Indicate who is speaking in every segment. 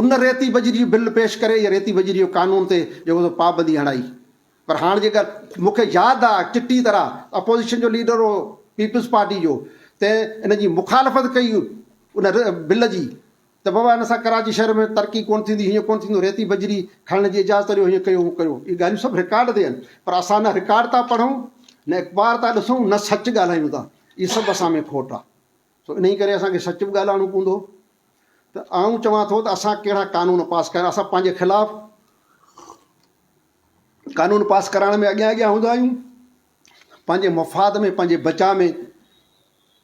Speaker 1: उन रेती बजरी जो बिल पेश करे या रेती बजरी जो कानून ते जेको पाबंदी हणाई। पर हाणे जेका मूंखे यादि आहे चिटी तरह अपोज़िशन जो लीडर हो पीपल्स पार्टी जो, त इन जी मुखालफ़त कई उन बिल जी, त बाबा हिन सां कराची शहर में तरक़ी कोन थींदी, हीअं कोन थींदो, रेती बजरी खणण जी इजाज़त ॾियो, हीअं कयो हूअं कयो। इहे ॻाल्हियूं सभु रिकॉर्ड ते आहिनि, पर असां न रिकॉर्ड था पढ़ूं, न अख़बार था ॾिसूं, न सच ॻाल्हायूं था। इहे सभु असां में खोट आहे। सो इन करे असांखे सच बि ॻाल्हाइणो पवंदो। त आऊं चवां थो त असां कहिड़ा कानून पास कयूं। असां पंहिंजे ख़िलाफ़ु कानून पास कराइण में अॻियां अॻियां हूंदा आहियूं, पंहिंजे मफ़ाद में पंहिंजे बचाव में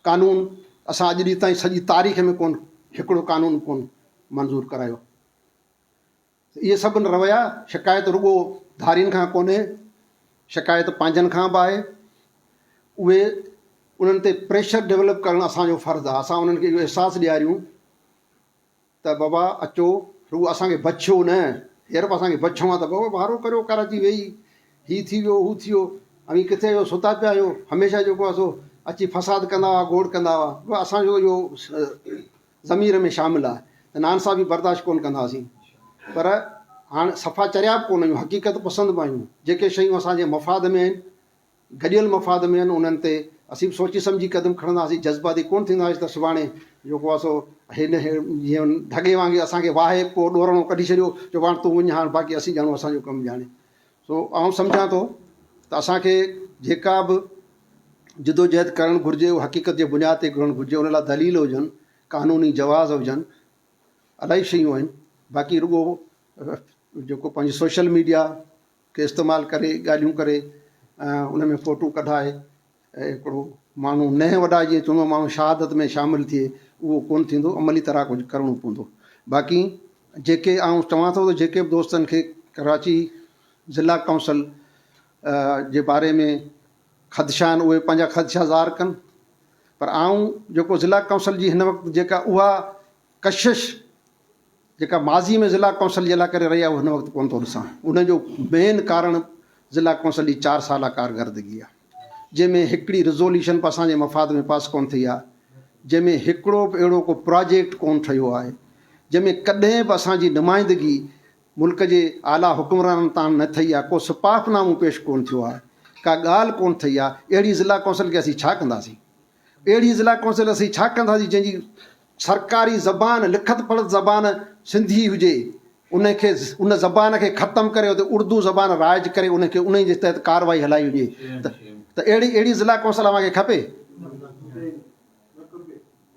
Speaker 1: कानून असां अॼु ॾींहं ताईं सॼी तारीख़ में कोन हिकिड़ो कानून कोन मंज़ूरु करायो। इहे सभु रवैया शिकायत रुॻो धारियुनि खां कोन्हे, शिकायत पंहिंजनि खां बि आहे। उहे उन्हनि ते प्रेशर डेवलप करणु असांजो फ़र्ज़ु आहे। असां उन्हनि खे इहो अहसासु ॾियारियूं त बाबा अचो, रुॻो असांखे बचियो न, हींअर बि असांखे बचियो आहे त बाबा वारो करियो, कराची वेही, हीअ थी वियो हू थी वियो, अवी किथे आहियो, सुता पिया आहियो, हमेशह जेको आहे सो अची फ़साद कंदा हुआ, गोड़ कंदा हुआ। असांजो इहो ज़मीर में शामिलु आहे त नानसा बि बर्दाश्त कोन कंदासीं। पर हाणे सफ़ा चरिया बि कोन आहियूं, हक़ीक़त पसंदि बि आहियूं। जेके शयूं असांजे मफ़ाद में आहिनि, गॾियल मफ़ाद में आहिनि, उन्हनि ते असीं बि सोची सम्झी क़दम खणंदासीं। जज़्बाती कोन थींदासीं त सुभाणे जेको आहे सो हिन जीअं ढगे वांगुरु असांखे वाहे पोइ ॾोरणो कढी छॾियो, जो पाण तूं वञ, हाणे बाक़ी असीं ॼाणूं, असांजो कमु ॼाणे। सो आउं सम्झां थो त असांखे जेका बि जिदोजहद करणु घुरिजे, उहो हक़ीक़त जे बुनियाद ते करणु घुरिजे। उन लाइ दलील हुजनि, क़ानूनी जवाज़ हुजनि, इलाही शयूं आहिनि। बाक़ी रुॻो जेको पंहिंजी सोशल मीडिया खे इस्तेमालु करे ॻाल्हियूं करे उन में फ़ोटू कढाए हिकिड़ो माण्हू नए वॾा जीअं चवंदो माण्हू शहादत में शामिलु थिए, उहो कोन थींदो। अमली तरह कुझु करिणो पवंदो। बाक़ी जेके आउं चवां थो त जेके बि दोस्तनि खे कराची ज़िला काउंसिल जे बारे में ख़दशा आहिनि, उहे पंहिंजा ख़दशा ज़ाहिर कनि। पर आउं जेको ज़िला काउंसिल जी हिन वक़्तु जेका उहा कशिश जेका माज़ी में ज़िला काउंसिल जे लाइ करे रही आहे, उहो हिन वक़्तु कोन थो ॾिसां। उनजो मेन कारण ज़िला काउंसिल जी 4 साल कारकर्दगी आहे, जंहिंमें हिकिड़ी रिज़ोल्यूशन बि असांजे मफ़ाद में पास कोन थी आहे, जंहिंमें हिकिड़ो बि अहिड़ो को प्रोजेक्ट कोन ठहियो आहे, जंहिंमें कॾहिं बि असांजी नुमाइंदगी मुल्क जे आला हुकुमराननि तां न थी आहे, को सिपाहनामो पेश कोन थियो आहे, का ॻाल्हि कोन थी आहे। अहिड़ी ज़िला काउंसिल खे असीं छा कंदासीं? अहिड़ी ज़िला काउंसिल असीं छा कंदासीं जंहिंजी सरकारी ज़बान, लिखत पढ़त ज़बान सिंधी हुजे, उनखे उन ज़बान खे ख़तमु करे उते उर्दू ज़बान राइज करे उनखे उन जे तहत कार्रवाई हलाई हुजे। त अहिड़ी ज़िला काउंसिल असांखे खपे?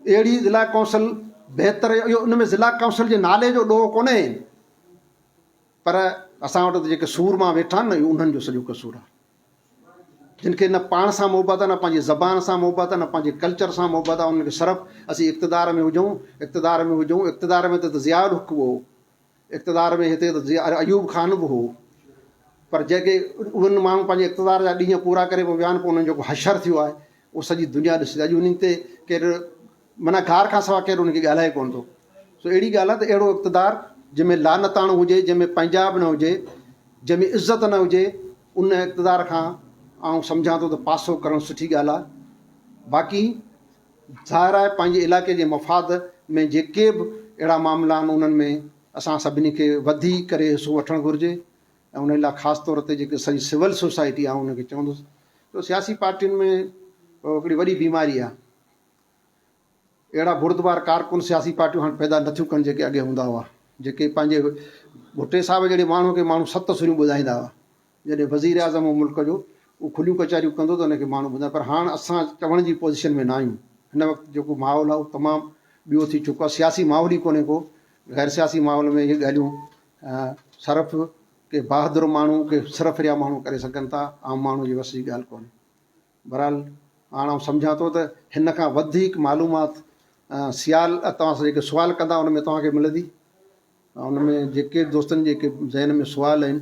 Speaker 1: अहिड़ी ज़िला काउंसिल बहितर, इहो उन में ज़िला काउंसिल जे नाले जो ॾोह कोन्हे, पर असां वटि त जेके सूरमा वेठा आहिनि न, इहो उन्हनि जो सॼो कसूर आहे, जिन खे न पाण सां मोहबत आहे, न पंहिंजी ज़बान सां मोहबत आहे, न पंहिंजे कल्चर सां मोहबत आहे। उनखे सिर्फ़ु असीं इक़्तिदार में हुजूं, इक़्तिदार में हुजूं। इक़्तिदार में त ज़िया उल हक़ हो, इक़्तिदार में हिते त अयूब खान बि हो, पर जेके उन्हनि माण्हू पंहिंजे इक़्तिदार जा ॾींहं पूरा करे पोइ विया आहिनि, पोइ उन्हनि जेको हशर थियो आहे उहो सॼी दुनिया ॾिसे। अॼु उन्हनि ते केरु माना घार खां सवाइ केरु उनखे ॻाल्हाए कोन थो। सो अहिड़ी ॻाल्हि आहे त अहिड़ो इक़्तिदार जंहिंमें लानताणो हुजे, जंहिंमें पंजाब न हुजे, जंहिंमें इज़त न हुजे, उन इक़्तिदार खां आउं सम्झां थो त पासो करणु सुठी ॻाल्हि आहे। बाक़ी ज़ाहिर आहे पंहिंजे इलाइक़े जे मफ़ाद में जेके बि अहिड़ा मामला आहिनि, उन्हनि में असां सभिनी खे वधी करे हिसो वठणु घुरिजे। ऐं उन लाइ ख़ासि तौर ते जेके सॼी सिविल सोसाइटी आहे, उनखे चवंदुसि त सियासी पार्टियुनि में हिकिड़ी वॾी बीमारी आहे। अहिड़ा बुर्दबार कारकुन सियासी पार्टियूं हाणे पैदा नथियूं कनि जेके अॻे हूंदा हुआ, जेके पंहिंजे भुटे साहिब जहिड़े माण्हू खे माण्हू 7 सुरियूं ॿुधाईंदा हुआ। जॾहिं वज़ीर आज़म हो मुल्क जो, उहो खुलियूं कचहरियूं कंदो त हुनखे माण्हू ॿुधाए। पर हाणे असां चवण जी पोज़ीशन में न आहियूं। हिन वक़्तु जेको माहौल आहे उहो तमामु ॿियो थी चुको आहे। सियासी माहौल ई कोन्हे को। गैर सियासी माहौल में इहे ॻाल्हियूं सिर्फ़ु के बहादुर माण्हू, के सिरफ़िरिया माण्हू करे सघनि था, आम माण्हू जी वस जी ॻाल्हि कोन्हे। बहरहाल हाणे आउं सम्झां थो त हिन खां वधीक मालूमात सियाल तव्हां सां जेके सुवाल कंदा उन में तव्हांखे मिलंदी। उन में जेके दोस्तनि जेके ज़हन में सुवाल आहिनि